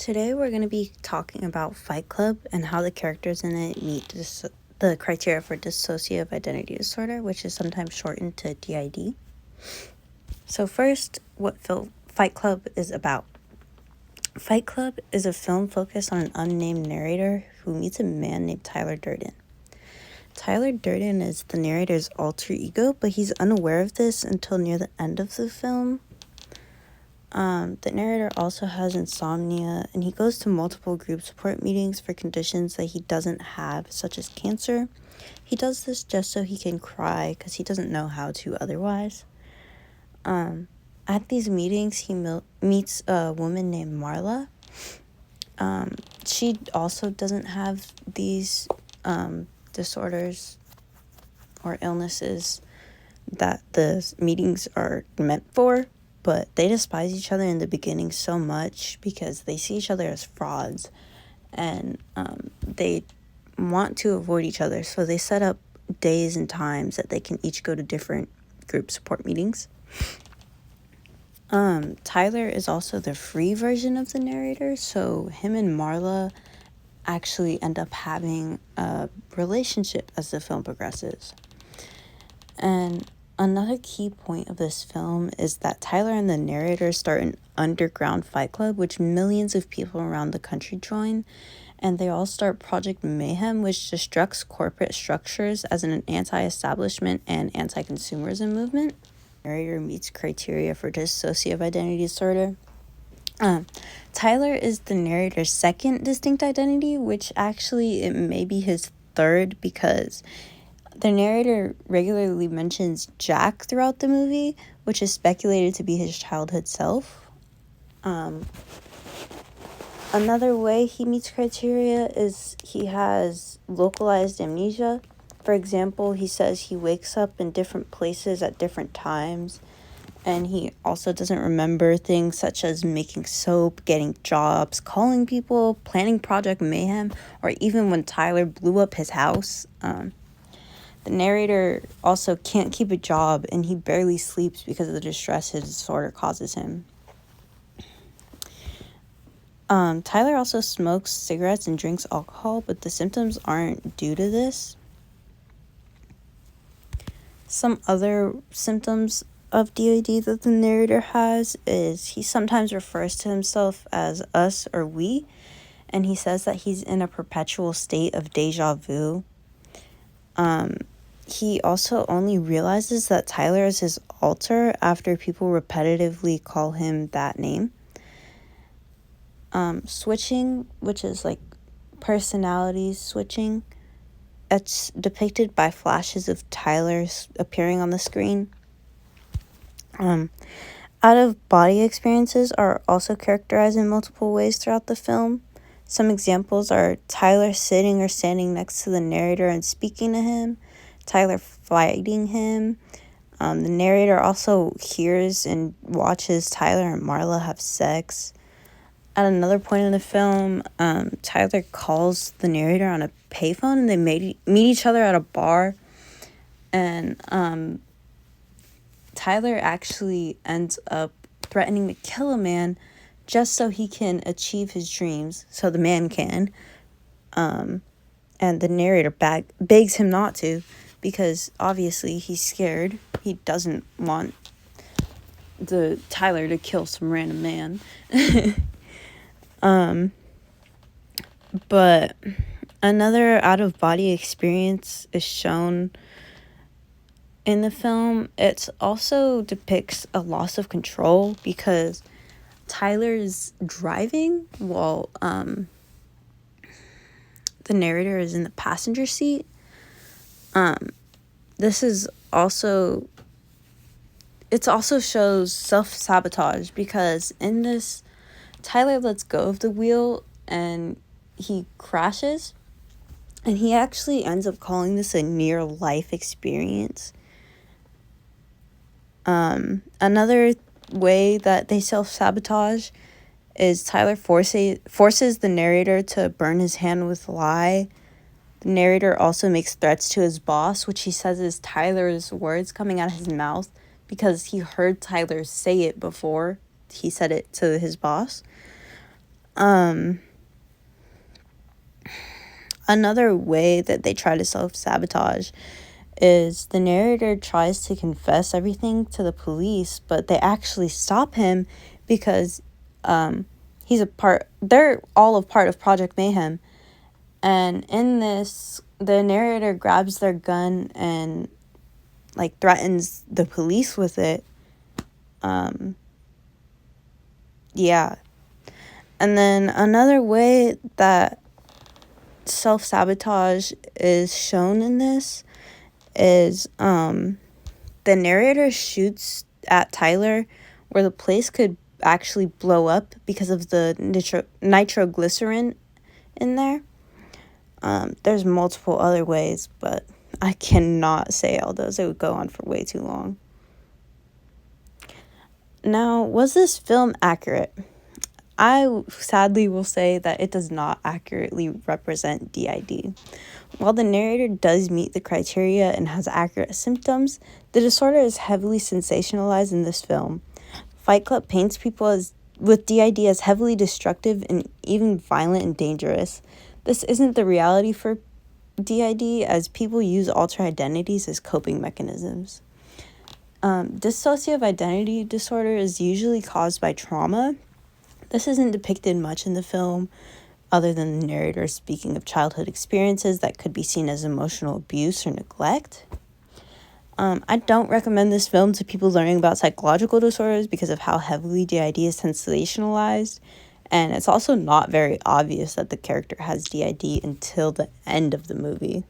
Today we're going to be talking about Fight Club and how the characters in it meet the criteria for dissociative identity disorder, which is sometimes shortened to DID. So first, what Fight Club is about. Fight Club is a film focused on an unnamed narrator who meets a man named Tyler Durden. Tyler Durden is the narrator's alter ego, but he's unaware of this until near the end of the film. The narrator also has insomnia, and he goes to multiple group support meetings for conditions that he doesn't have, such as cancer. He does this just so he can cry because he doesn't know how to otherwise. At these meetings, he meets a woman named Marla. She also doesn't have these disorders or illnesses that the meetings are meant for. But they despise each other in the beginning so much because they see each other as frauds, and they want to avoid each other. So they set up days and times that they can each go to different group support meetings. Tyler is also the free version of the narrator, so him and Marla actually end up having a relationship as the film progresses. And another key point of this film is that Tyler and the narrator start an underground fight club, which millions of people around the country join, and they all start Project Mayhem, which destructs corporate structures as an anti-establishment and anti-consumerism movement. The narrator meets criteria for dissociative identity disorder. Tyler is the narrator's second distinct identity, which actually it may be his third because the narrator regularly mentions Jack throughout the movie, which is speculated to be his childhood self. Another way he meets criteria is he has localized amnesia. For example, he says he wakes up in different places at different times, and he also doesn't remember things such as making soap, getting jobs, calling people, planning Project Mayhem, or even when Tyler blew up his house. The narrator also can't keep a job, and he barely sleeps because of the distress his disorder causes him. Tyler also smokes cigarettes and drinks alcohol, but the symptoms aren't due to this. Some other symptoms of DID that the narrator has is he sometimes refers to himself as us or we, and he says that he's in a perpetual state of deja vu. He also only realizes that Tyler is his alter after people repetitively call him that name. Switching, which is like personality switching, it's depicted by flashes of Tyler appearing on the screen. Out-of-body experiences are also characterized in multiple ways throughout the film. Some examples are Tyler sitting or standing next to the narrator and speaking to him, Tyler fighting him. The narrator also hears and watches Tyler and Marla have sex. At another point in the film, Tyler calls the narrator on a payphone, and they meet each other at a bar. And Tyler actually ends up threatening to kill a man just so he can achieve his dreams, so the man can. And the narrator begs him not to, because obviously he's scared. He doesn't want the Tyler to kill some random man. But another out-of-body experience is shown in the film. It also depicts a loss of control because Tyler's driving while the narrator is in the passenger seat. It also shows self-sabotage because in this, Tyler lets go of the wheel and he crashes, and he actually ends up calling this a near-life experience. Another way that they self-sabotage is Tyler forces the narrator to burn his hand with lye. The narrator also makes threats to his boss, which he says is Tyler's words coming out of his mouth because he heard Tyler say it before he said it to his boss. Another way that they try to self-sabotage is the narrator tries to confess everything to the police, but they actually stop him because they're all a part of Project Mayhem. And in this, the narrator grabs their gun and like threatens the police with it. Yeah. And then another way that self-sabotage is shown in this is the narrator shoots at Tyler where the place could actually blow up because of the nitroglycerin in there. There's multiple other ways, but I cannot say all those. It would go on for way too long. Now, was this film accurate? I sadly will say that it does not accurately represent DID. While the narrator does meet the criteria and has accurate symptoms, the disorder is heavily sensationalized in this film. Fight Club paints people with DID as heavily destructive and even violent and dangerous. This isn't the reality for DID, as people use alter identities as coping mechanisms. Dissociative identity disorder is usually caused by trauma. This isn't depicted much in the film, other than the narrator speaking of childhood experiences that could be seen as emotional abuse or neglect. I don't recommend this film to people learning about psychological disorders because of how heavily DID is sensationalized, and it's also not very obvious that the character has DID until the end of the movie.